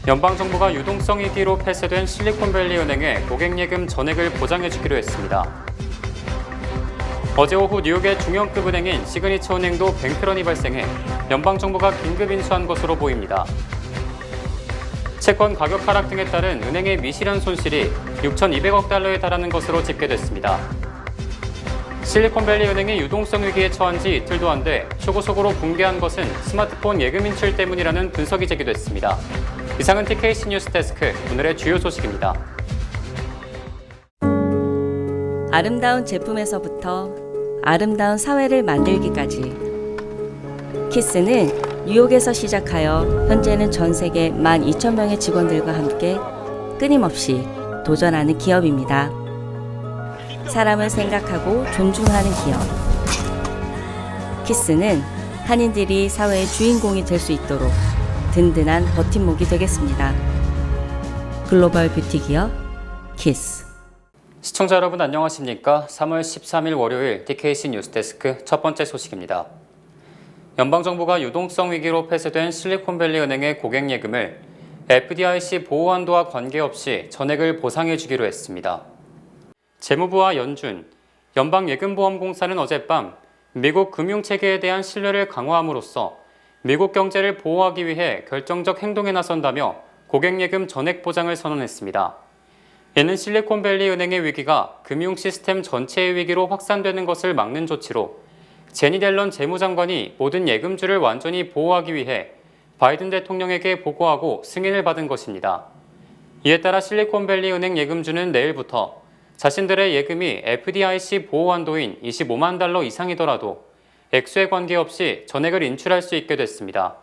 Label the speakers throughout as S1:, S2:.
S1: 연방정부가 유동성 위기로 폐쇄된 실리콘밸리 은행에 고객예금 전액을 보장해주기로 했습니다. 어제 오후 뉴욕의 중형급 은행인 시그니처 은행도 뱅크런이 발생해 연방정부가 긴급 인수한 것으로 보입니다. 채권 가격 하락 등에 따른 은행의 미실현 손실이 6,200억 달러에 달하는 것으로 집계됐습니다. 실리콘밸리 은행이 유동성 위기에 처한 지 이틀도 안 돼 초고속으로 붕괴한 것은 스마트폰 예금 인출 때문이라는 분석이 제기됐습니다. 이상은 TKC 뉴스데스크 오늘의 주요 소식입니다.
S2: 아름다운 제품에서부터 아름다운 사회를 만들기까지 키스는 뉴욕에서 시작하여 현재는 전 세계 12,000명의 직원들과 함께 끊임없이 도전하는 기업입니다. 사람을 생각하고 존중하는 기업. 키스는 한인들이 사회의 주인공이 될 수 있도록 든든한 버팀목이 되겠습니다. 글로벌 뷰티 기업 키스.
S1: 시청자 여러분 안녕하십니까? 3월 13일 월요일 TKC 뉴스데스크 첫 번째 소식입니다. 연방정부가 유동성 위기로 폐쇄된 실리콘밸리 은행의 고객예금을 FDIC 보호한도와 관계없이 전액을 보상해주기로 했습니다. 재무부와 연준, 연방예금보험공사는 어젯밤 미국 금융체계에 대한 신뢰를 강화함으로써 미국 경제를 보호하기 위해 결정적 행동에 나선다며 고객예금 전액 보장을 선언했습니다. 이는 실리콘밸리 은행의 위기가 금융 시스템 전체의 위기로 확산되는 것을 막는 조치로 제니 델런 재무장관이 모든 예금주를 완전히 보호하기 위해 바이든 대통령에게 보고하고 승인을 받은 것입니다. 이에 따라 실리콘밸리 은행 예금주는 내일부터 자신들의 예금이 FDIC 보호 한도인 25만 달러 이상이더라도 액수에 관계없이 전액을 인출할 수 있게 됐습니다.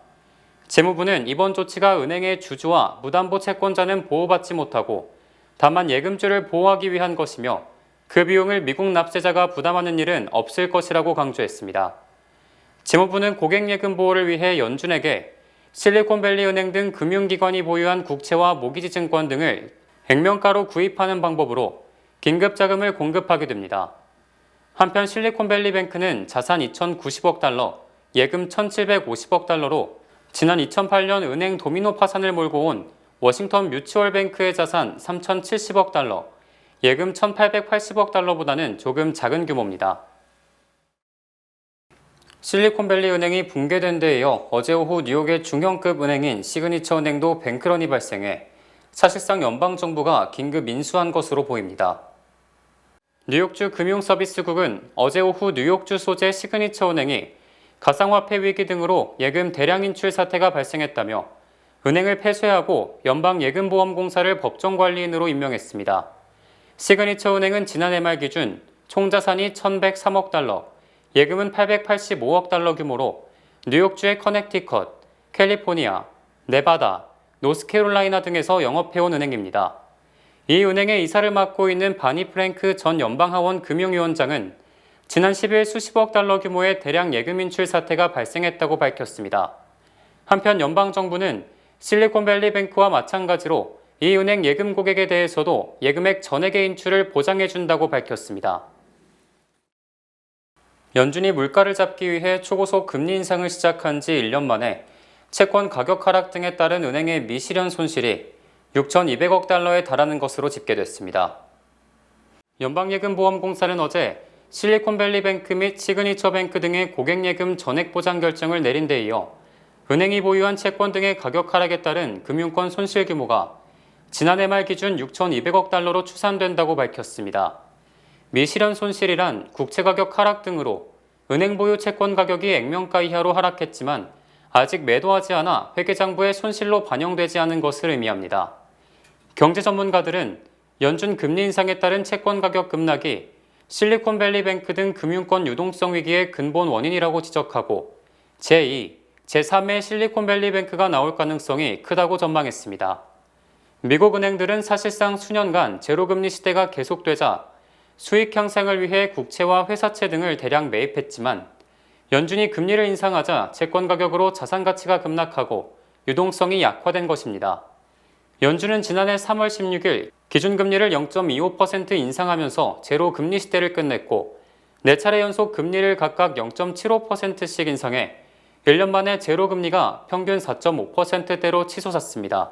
S1: 재무부는 이번 조치가 은행의 주주와 무담보 채권자는 보호받지 못하고 다만 예금주를 보호하기 위한 것이며 그 비용을 미국 납세자가 부담하는 일은 없을 것이라고 강조했습니다. 재무부는 고객예금 보호를 위해 연준에게 실리콘밸리 은행 등 금융기관이 보유한 국채와 모기지증권 등을 액면가로 구입하는 방법으로 긴급자금을 공급하게 됩니다. 한편 실리콘밸리 뱅크는 자산 2,090억 달러, 예금 1,750억 달러로 지난 2008년 은행 도미노 파산을 몰고 온 워싱턴 뮤추얼 뱅크의 자산 3,070억 달러, 예금 1,880억 달러보다는 조금 작은 규모입니다. 실리콘밸리 은행이 붕괴된 데 이어 어제 오후 뉴욕의 중형급 은행인 시그니처 은행도 뱅크런이 발생해 사실상 연방정부가 긴급 인수한 것으로 보입니다. 뉴욕주 금융서비스국은 어제 오후 뉴욕주 소재 시그니처 은행이 가상화폐 위기 등으로 예금 대량 인출 사태가 발생했다며 은행을 폐쇄하고 연방예금보험공사를 법정관리인으로 임명했습니다. 시그니처 은행은 지난해 말 기준 총 자산이 1,103억 달러, 예금은 885억 달러 규모로 뉴욕주의 커넥티컷, 캘리포니아, 네바다, 노스캐롤라이나 등에서 영업해온 은행입니다. 이 은행의 이사를 맡고 있는 바니 프랭크 전 연방하원 금융위원장은 지난 10일 수십억 달러 규모의 대량 예금 인출 사태가 발생했다고 밝혔습니다. 한편 연방정부는 실리콘밸리 뱅크와 마찬가지로 이 은행 예금 고객에 대해서도 예금액 전액의 인출을 보장해준다고 밝혔습니다. 연준이 물가를 잡기 위해 초고속 금리 인상을 시작한 지 1년 만에 채권 가격 하락 등에 따른 은행의 미실현 손실이 6,200억 달러에 달하는 것으로 집계됐습니다. 연방예금보험공사는 어제 실리콘밸리 뱅크 및 시그니처 뱅크 등의 고객예금 전액 보장 결정을 내린 데 이어 은행이 보유한 채권 등의 가격 하락에 따른 금융권 손실 규모가 지난해 말 기준 6,200억 달러로 추산된다고 밝혔습니다. 미실현 손실이란 국채 가격 하락 등으로 은행 보유 채권 가격이 액면가 이하로 하락했지만 아직 매도하지 않아 회계장부에 손실로 반영되지 않은 것을 의미합니다. 경제 전문가들은 연준 금리 인상에 따른 채권 가격 급락이 실리콘밸리 뱅크 등 금융권 유동성 위기의 근본 원인이라고 지적하고 제2, 제3의 실리콘밸리 뱅크가 나올 가능성이 크다고 전망했습니다. 미국 은행들은 사실상 수년간 제로금리 시대가 계속되자 수익 향상을 위해 국채와 회사채 등을 대량 매입했지만 연준이 금리를 인상하자 채권 가격으로 자산 가치가 급락하고 유동성이 약화된 것입니다. 연준은 지난해 3월 16일 기준금리를 0.25% 인상하면서 제로 금리 시대를 끝냈고 4차례 연속 금리를 각각 0.75%씩 인상해 1년 만에 제로 금리가 평균 4.5%대로 치솟았습니다.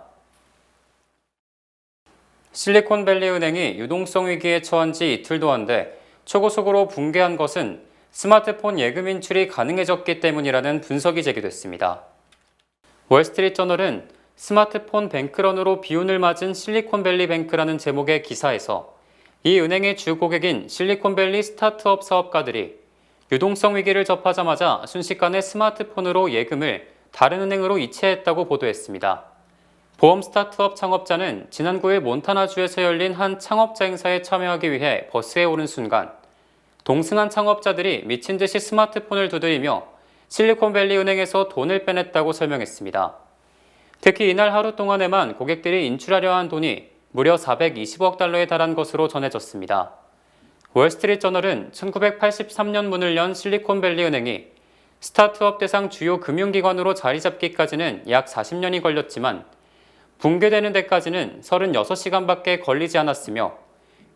S1: 실리콘밸리 은행이 유동성 위기에 처한 지 이틀도 안 돼 초고속으로 붕괴한 것은 스마트폰 예금 인출이 가능해졌기 때문이라는 분석이 제기됐습니다. 월스트리트저널은 스마트폰 뱅크런으로 비운을 맞은 실리콘밸리 뱅크라는 제목의 기사에서 이 은행의 주 고객인 실리콘밸리 스타트업 사업가들이 유동성 위기를 접하자마자 순식간에 스마트폰으로 예금을 다른 은행으로 이체했다고 보도했습니다. 보험 스타트업 창업자는 지난 9일 몬타나주에서 열린 한 창업자 행사에 참여하기 위해 버스에 오른 순간 동승한 창업자들이 미친 듯이 스마트폰을 두드리며 실리콘밸리 은행에서 돈을 빼냈다고 설명했습니다. 특히 이날 하루 동안에만 고객들이 인출하려 한 돈이 무려 420억 달러에 달한 것으로 전해졌습니다. 월스트리트저널은 1983년 문을 연 실리콘밸리 은행이 스타트업 대상 주요 금융기관으로 자리 잡기까지는 약 40년이 걸렸지만 붕괴되는 데까지는 36시간밖에 걸리지 않았으며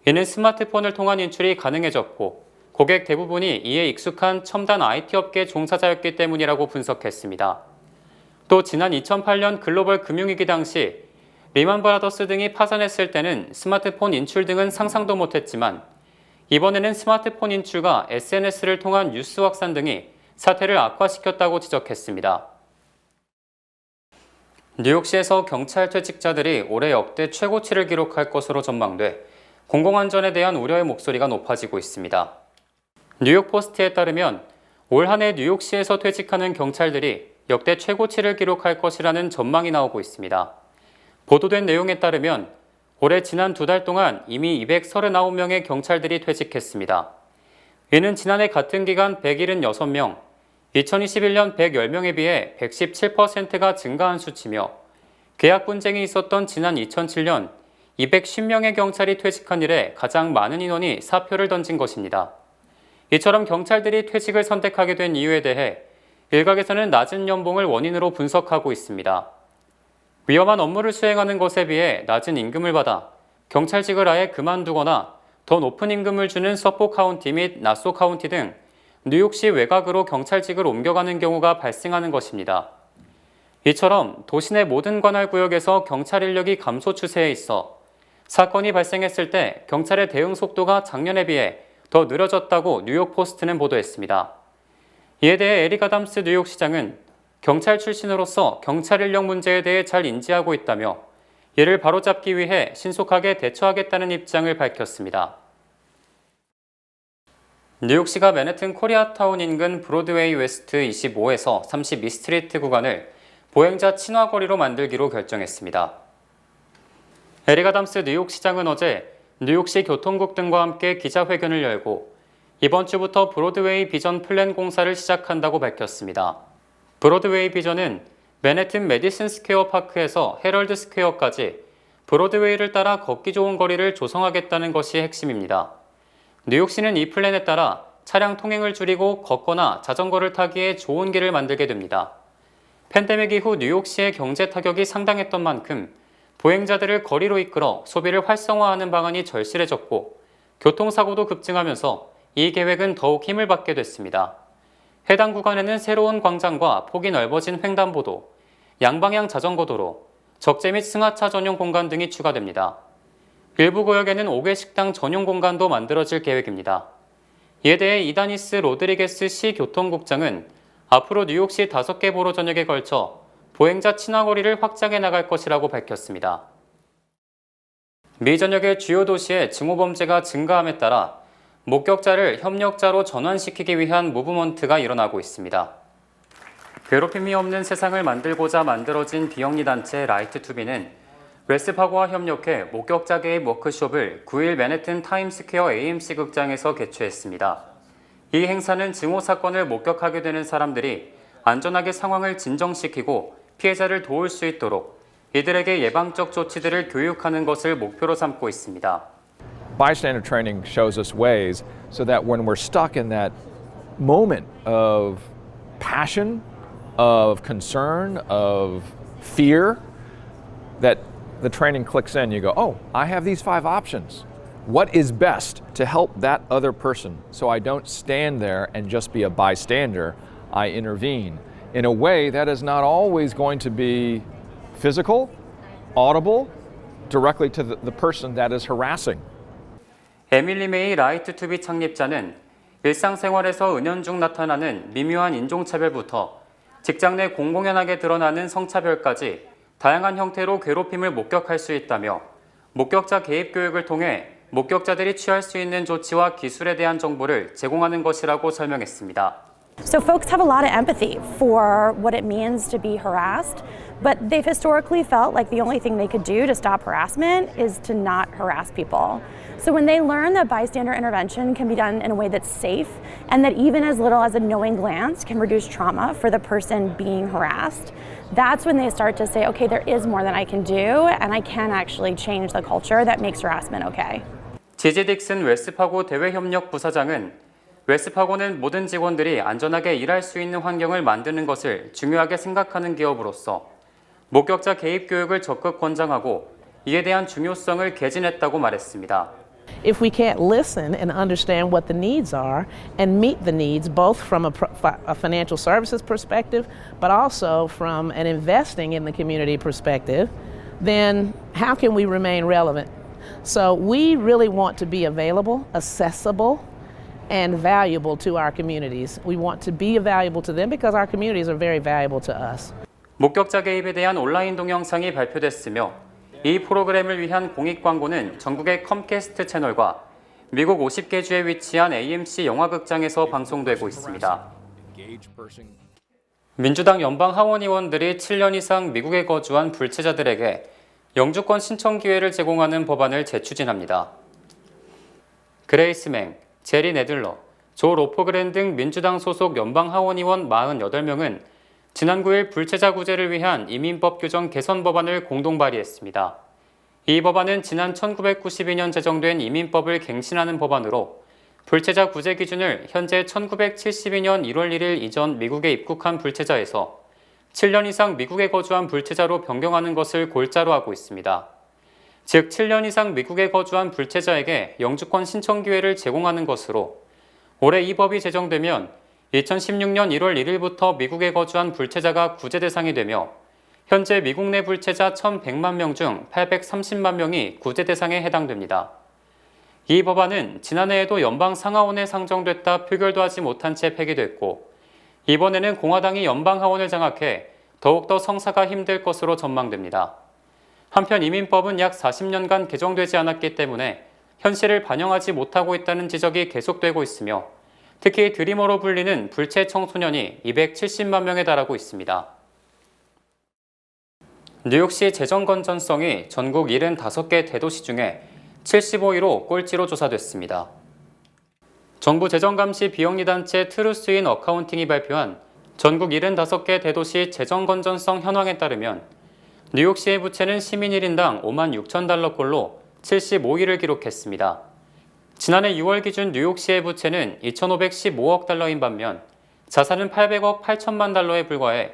S1: 이는 스마트폰을 통한 인출이 가능해졌고 고객 대부분이 이에 익숙한 첨단 IT 업계 종사자였기 때문이라고 분석했습니다. 또 지난 2008년 글로벌 금융위기 당시 리만 브라더스 등이 파산했을 때는 스마트폰 인출 등은 상상도 못했지만 이번에는 스마트폰 인출과 SNS를 통한 뉴스 확산 등이 사태를 악화시켰다고 지적했습니다. 뉴욕시에서 경찰 퇴직자들이 올해 역대 최고치를 기록할 것으로 전망돼 공공안전에 대한 우려의 목소리가 높아지고 있습니다. 뉴욕포스트에 따르면 올 한 해 뉴욕시에서 퇴직하는 경찰들이 역대 최고치를 기록할 것이라는 전망이 나오고 있습니다. 보도된 내용에 따르면 올해 지난 2달 동안 이미 239명의 경찰들이 퇴직했습니다. 이는 지난해 같은 기간 176명, 2021년 110명에 비해 117%가 증가한 수치며 계약 분쟁이 있었던 지난 2007년 210명의 경찰이 퇴직한 이래 가장 많은 인원이 사표를 던진 것입니다. 이처럼 경찰들이 퇴직을 선택하게 된 이유에 대해 일각에서는 낮은 연봉을 원인으로 분석하고 있습니다. 위험한 업무를 수행하는 것에 비해 낮은 임금을 받아 경찰직을 아예 그만두거나 더 높은 임금을 주는 서포 카운티 및 나소 카운티 등 뉴욕시 외곽으로 경찰직을 옮겨가는 경우가 발생하는 것입니다. 이처럼 도시 내 모든 관할 구역에서 경찰 인력이 감소 추세에 있어 사건이 발생했을 때 경찰의 대응 속도가 작년에 비해 더 느려졌다고 뉴욕포스트는 보도했습니다. 이에 대해 에릭 아담스 뉴욕시장은 경찰 출신으로서 경찰 인력 문제에 대해 잘 인지하고 있다며 이를 바로잡기 위해 신속하게 대처하겠다는 입장을 밝혔습니다. 뉴욕시가 맨해튼 코리아타운 인근 브로드웨이 웨스트 25에서 32 스트리트 구간을 보행자 친화 거리로 만들기로 결정했습니다. 에릭 아담스 뉴욕시장은 어제 뉴욕시 교통국 등과 함께 기자회견을 열고 이번 주부터 브로드웨이 비전 플랜 공사를 시작한다고 밝혔습니다. 브로드웨이 비전은 맨해튼 메디슨 스퀘어 파크에서 헤럴드 스퀘어까지 브로드웨이를 따라 걷기 좋은 거리를 조성하겠다는 것이 핵심입니다. 뉴욕시는 이 플랜에 따라 차량 통행을 줄이고 걷거나 자전거를 타기에 좋은 길을 만들게 됩니다. 팬데믹 이후 뉴욕시의 경제 타격이 상당했던 만큼 보행자들을 거리로 이끌어 소비를 활성화하는 방안이 절실해졌고 교통사고도 급증하면서 이 계획은 더욱 힘을 받게 됐습니다. 해당 구간에는 새로운 광장과 폭이 넓어진 횡단보도, 양방향 자전거도로, 적재 및 승하차 전용 공간 등이 추가됩니다. 일부 구역에는 5개 식당 전용 공간도 만들어질 계획입니다. 이에 대해 이다니스 로드리게스 시 교통국장은 앞으로 뉴욕시 5개 보로 전역에 걸쳐 보행자 친화거리를 확장해 나갈 것이라고 밝혔습니다. 미 전역의 주요 도시의 증오범죄가 증가함에 따라 목격자를 협력자로 전환시키기 위한 무브먼트가 일어나고 있습니다. 괴롭힘이 없는 세상을 만들고자 만들어진 비영리 단체 라이트 투비는 웨스파고와 협력해 목격자 개입 워크숍을 9일 맨해튼 타임스퀘어 AMC 극장에서 개최했습니다. 이 행사는 증오 사건을 목격하게 되는 사람들이 안전하게 상황을 진정시키고 피해자를 도울 수 있도록 이들에게 예방적 조치들을 교육하는 것을 목표로 삼고 있습니다.
S3: Bystander training shows us ways so that when we're stuck in that moment of passion, of concern, of fear, that the training clicks in. You go, oh, I have these 5 options. What is best to help that other person so I don't stand there and just be a bystander? I intervene in a way that is not always going to be physical, audible, directly to the person that is harassing.
S1: 에밀리 메이 라이트 투비 창립자는 일상생활에서 은연중 나타나는 미묘한 인종차별부터 직장 내 공공연하게 드러나는 성차별까지 다양한 형태로 괴롭힘을 목격할 수 있다며 목격자 개입 교육을 통해 목격자들이 취할 수 있는 조치와 기술에 대한 정보를 제공하는 것이라고 설명했습니다.
S4: So folks have a lot of empathy for what it means to be harassed, but they've historically felt like the only thing they could do to stop harassment is to not harass people. So when they learn that bystander intervention can be done in a way that's safe and that even as little as a knowing glance can reduce trauma for the person being harassed, that's when they start to say, okay, there is more than I can do and I can actually change the culture that makes harassment okay.
S1: 지지 딕슨 웨스파고 대외협력 부사장은 웨스파고는 모든 직원들이 안전하게 일할 수 있는 환경을 만드는 것을 중요하게 생각하는 기업으로서 목격자 개입 교육을 적극 권장하고 이에 대한 중요성을 개진했다고 말했습니다.
S5: If we can't listen and understand what the needs are and meet the needs both from a financial services perspective but also from an investing in the community perspective, then how can we remain relevant? So we really want to be available, accessible, and valuable to our communities. We want to be valuable to them because our communities are very valuable to us.
S1: 목격자 개입에 대한 온라인 동영상이 발표됐으며 이 프로그램을 위한 공익 광고는 전국의 컴캐스트 채널과 미국 50개 주에 위치한 AMC 영화극장에서 방송되고 있습니다. 민주당 연방 하원 의원들이 7년 이상 미국에 거주한 불체자들에게 영주권 신청 기회를 제공하는 법안을 재추진합니다. 그레이스 맹, 제리 네들러, 조 로포그렌 등 민주당 소속 연방 하원 의원 48명은 지난 9일 불체자 구제를 위한 이민법 규정 개선 법안을 공동 발의했습니다. 이 법안은 지난 1992년 제정된 이민법을 갱신하는 법안으로 불체자 구제 기준을 현재 1972년 1월 1일 이전 미국에 입국한 불체자에서 7년 이상 미국에 거주한 불체자로 변경하는 것을 골자로 하고 있습니다. 즉 7년 이상 미국에 거주한 불체자에게 영주권 신청 기회를 제공하는 것으로 올해 이 법이 제정되면 2016년 1월 1일부터 미국에 거주한 불체자가 구제 대상이 되며 현재 미국 내 불체자 1,100만 명 중 830만 명이 구제 대상에 해당됩니다. 이 법안은 지난해에도 연방 상하원에 상정됐다 표결도 하지 못한 채 폐기됐고 이번에는 공화당이 연방 하원을 장악해 더욱더 성사가 힘들 것으로 전망됩니다. 한편 이민법은 약 40년간 개정되지 않았기 때문에 현실을 반영하지 못하고 있다는 지적이 계속되고 있으며 특히 드리머로 불리는 불체 청소년이 270만 명에 달하고 있습니다. 뉴욕시 재정 건전성이 전국 75개 대도시 중에 75위로 꼴찌로 조사됐습니다. 정부 재정감시 비영리단체 트루스인 어카운팅이 발표한 전국 75개 대도시 재정건전성 현황에 따르면 뉴욕시의 부채는 시민 1인당 5만 6천 달러꼴로 75위를 기록했습니다. 지난해 6월 기준 뉴욕시의 부채는 2,515억 달러인 반면 자산은 800억 8천만 달러에 불과해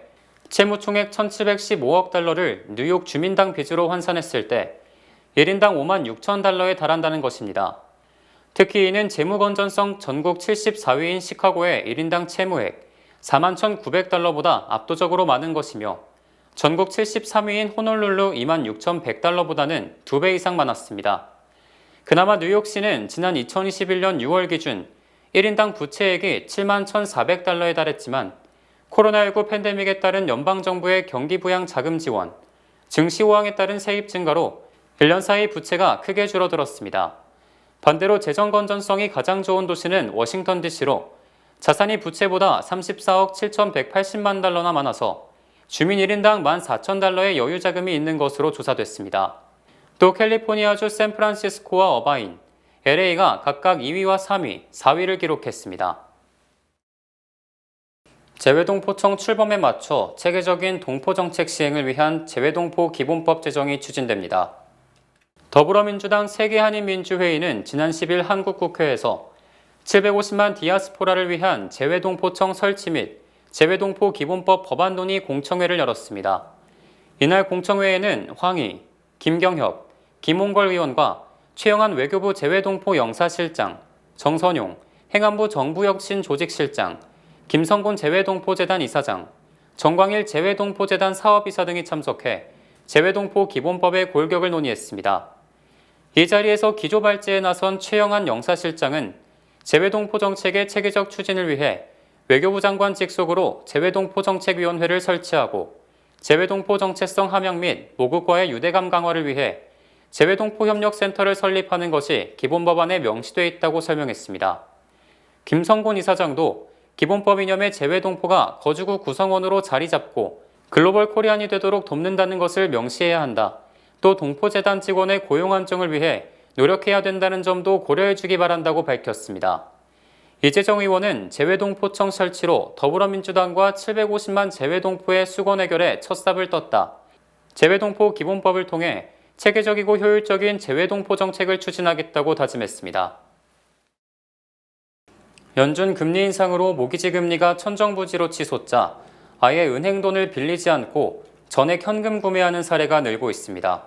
S1: 채무총액 1,715억 달러를 뉴욕 주민당 빚으로 환산했을 때 1인당 5만 6천 달러에 달한다는 것입니다. 특히 이는 재무건전성 전국 74위인 시카고의 1인당 채무액 4만 1,900달러보다 압도적으로 많은 것이며 전국 73위인 호놀룰루 2만 6,100달러보다는 2배 이상 많았습니다. 그나마 뉴욕시는 지난 2021년 6월 기준 1인당 부채액이 7만 1,400달러에 달했지만 코로나19 팬데믹에 따른 연방정부의 경기부양 자금 지원, 증시 호황에 따른 세입 증가로 1년 사이 부채가 크게 줄어들었습니다. 반대로 재정 건전성이 가장 좋은 도시는 워싱턴 DC로 자산이 부채보다 34억 7,180만 달러나 많아서 주민 1인당 14,000달러의 여유 자금이 있는 것으로 조사됐습니다. 또 캘리포니아주 샌프란시스코와 어바인, LA가 각각 2위와 3위, 4위를 기록했습니다. 재외동포청 출범에 맞춰 체계적인 동포정책 시행을 위한 재외동포 기본법 제정이 추진됩니다. 더불어민주당 세계한인민주회의는 지난 10일 한국국회에서 750만 디아스포라를 위한 재외동포청 설치 및 재외동포 기본법 법안 논의 공청회를 열었습니다. 이날 공청회에는 황희, 김경협, 김홍걸 의원과 최영한 외교부 재외동포 영사실장, 정선용, 행안부 정부혁신조직실장, 김성곤 재외동포재단 이사장, 정광일 재외동포재단 사업이사 등이 참석해 재외동포 기본법의 골격을 논의했습니다. 이 자리에서 기조 발제에 나선 최영한 영사실장은 재외동포 정책의 체계적 추진을 위해 외교부 장관 직속으로 재외동포 정책위원회를 설치하고 재외동포 정체성 함양 및 모국과의 유대감 강화를 위해 재외동포 협력센터를 설립하는 것이 기본법안에 명시돼 있다고 설명했습니다. 김성곤 이사장도 기본법 이념의 재외동포가 거주국 구성원으로 자리 잡고 글로벌 코리안이 되도록 돕는다는 것을 명시해야 한다. 또 동포재단 직원의 고용 안정을 위해 노력해야 된다는 점도 고려해주기 바란다고 밝혔습니다. 이재정 의원은 재외동포청 설치로 더불어민주당과 750만 재외동포의 수건 해결에 첫 삽을 떴다. 재외동포 기본법을 통해 체계적이고 효율적인 재외동포 정책을 추진하겠다고 다짐했습니다. 연준 금리 인상으로 모기지 금리가 천정부지로 치솟자 아예 은행 돈을 빌리지 않고 전액 현금 구매하는 사례가 늘고 있습니다.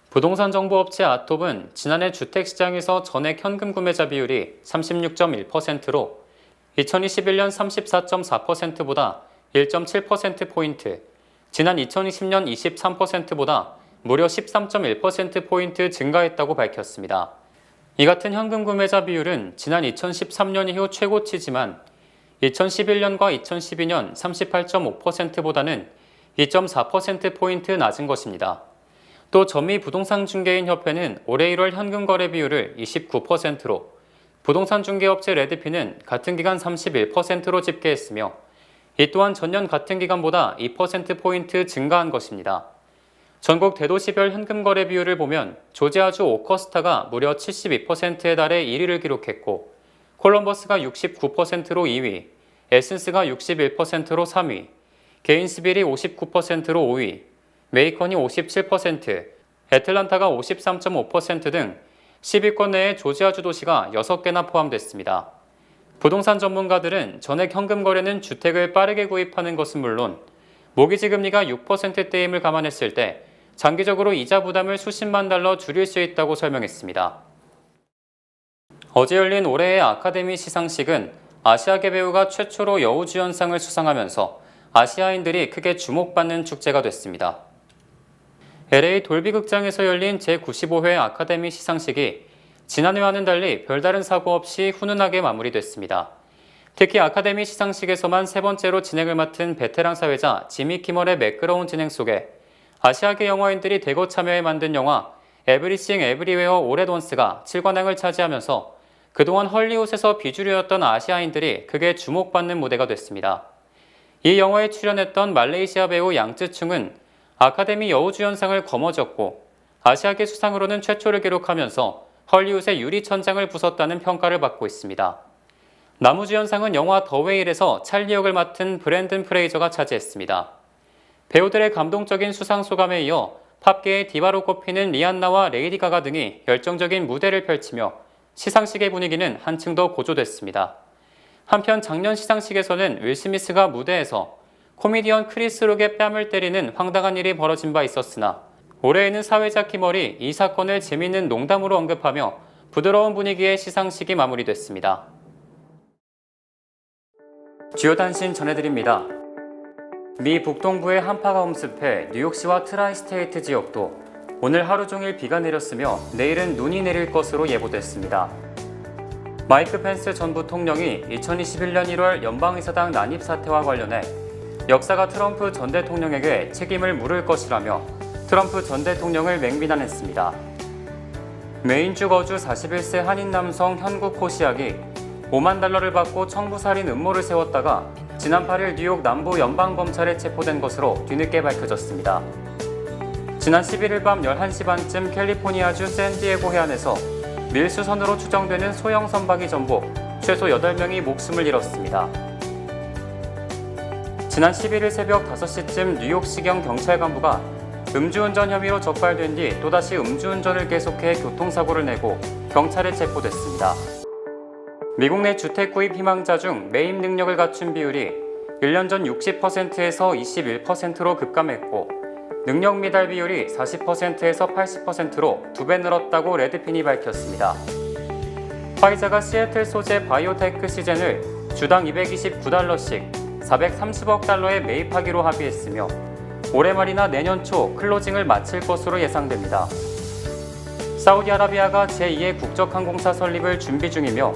S1: 부동산 정보업체 아톱은 지난해 주택시장에서 전액 현금 구매자 비율이 36.1%로 2021년 34.4%보다 1.7%포인트, 지난 2020년 23%보다 무려 13.1%포인트 증가했다고 밝혔습니다. 이 같은 현금 구매자 비율은 지난 2013년 이후 최고치지만 2011년과 2012년 38.5%보다는 2.4%포인트 낮은 것입니다. 또 전미 부동산 중개인 협회는 올해 1월 현금 거래 비율을 29%로 부동산 중개업체 레드피는 같은 기간 31%로 집계했으며 이 또한 전년 같은 기간보다 2%포인트 증가한 것입니다. 전국 대도시별 현금 거래 비율을 보면 조지아주 오커스타가 무려 72%에 달해 1위를 기록했고 콜럼버스가 69%로 2위, 에센스가 61%로 3위, 게인스빌이 59%로 5위, 메이컨이 57%, 애틀란타가 53.5% 등 10위권 내에 조지아주 도시가 6개나 포함됐습니다. 부동산 전문가들은 전액 현금 거래는 주택을 빠르게 구입하는 것은 물론 모기지 금리가 6%대임을 감안했을 때 장기적으로 이자 부담을 수십만 달러 줄일 수 있다고 설명했습니다. 어제 열린 올해의 아카데미 시상식은 아시아계 배우가 최초로 여우주연상을 수상하면서 아시아인들이 크게 주목받는 축제가 됐습니다. LA 돌비극장에서 열린 제95회 아카데미 시상식이 지난해와는 달리 별다른 사고 없이 훈훈하게 마무리됐습니다. 특히 아카데미 시상식에서만 세 번째로 진행을 맡은 베테랑 사회자 지미 키멀의 매끄러운 진행 속에 아시아계 영화인들이 대거 참여해 만든 영화 에브리싱 에브리웨어 올 앳 원스가 7관왕을 차지하면서 그동안 헐리우드에서 비주류였던 아시아인들이 크게 주목받는 무대가 됐습니다. 이 영화에 출연했던 말레이시아 배우 양쯔충은 아카데미 여우주연상을 거머쥐었고 아시아계 수상으로는 최초를 기록하면서 헐리우드의 유리천장을 부쉈다는 평가를 받고 있습니다. 남우주연상은 영화 더 웨일에서 찰리 역을 맡은 브랜든 프레이저가 차지했습니다. 배우들의 감동적인 수상 소감에 이어 팝계의 디바로 꼽히는 리안나와 레이디 가가 등이 열정적인 무대를 펼치며 시상식의 분위기는 한층 더 고조됐습니다. 한편 작년 시상식에서는 윌 스미스가 무대에서 코미디언 크리스 록의 뺨을 때리는 황당한 일이 벌어진 바 있었으나 올해에는 사회자 키멀이 이 사건을 재미있는 농담으로 언급하며 부드러운 분위기의 시상식이 마무리됐습니다. 주요 단신 전해드립니다. 미 북동부의 한파가 엄습해 뉴욕시와 트라이스테이트 지역도 오늘 하루 종일 비가 내렸으며 내일은 눈이 내릴 것으로 예보됐습니다. 마이크 펜스 전 부통령이 2021년 1월 연방의사당 난입 사태와 관련해 역사가 트럼프 전 대통령에게 책임을 물을 것이라며 트럼프 전 대통령을 맹비난했습니다. 메인주 거주 41세 한인 남성 현국 호시악이 5만 달러를 받고 청부살인 음모를 세웠다가 지난 8일 뉴욕 남부 연방검찰에 체포된 것으로 뒤늦게 밝혀졌습니다. 지난 11일 밤 11시 반쯤 캘리포니아주 샌디에고 해안에서 밀수선으로 추정되는 소형 선박이 전복, 최소 8명이 목숨을 잃었습니다. 지난 11일 새벽 5시쯤 뉴욕시경 경찰 간부가 음주운전 혐의로 적발된 뒤 또다시 음주운전을 계속해 교통사고를 내고 경찰에 체포됐습니다. 미국 내 주택 구입 희망자 중 매입 능력을 갖춘 비율이 1년 전 60%에서 21%로 급감했고 능력 미달 비율이 40%에서 80%로 2배 늘었다고 레드핀이 밝혔습니다. 화이자가 시애틀 소재 바이오테크 시젠을 주당 $229씩 430억 달러에 매입하기로 합의했으며 올해 말이나 내년 초 클로징을 마칠 것으로 예상됩니다. 사우디아라비아가 제2의 국적항공사 설립을 준비 중이며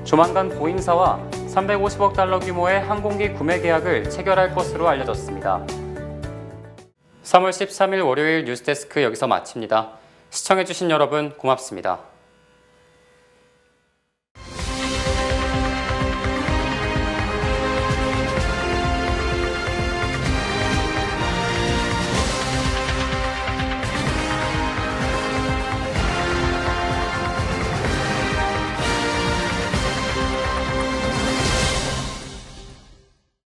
S1: 조만간 보잉사와 350억 달러 규모의 항공기 구매 계약을 체결할 것으로 알려졌습니다. 3월 13일 월요일 뉴스데스크 여기서 마칩니다. 시청해주신 여러분 고맙습니다.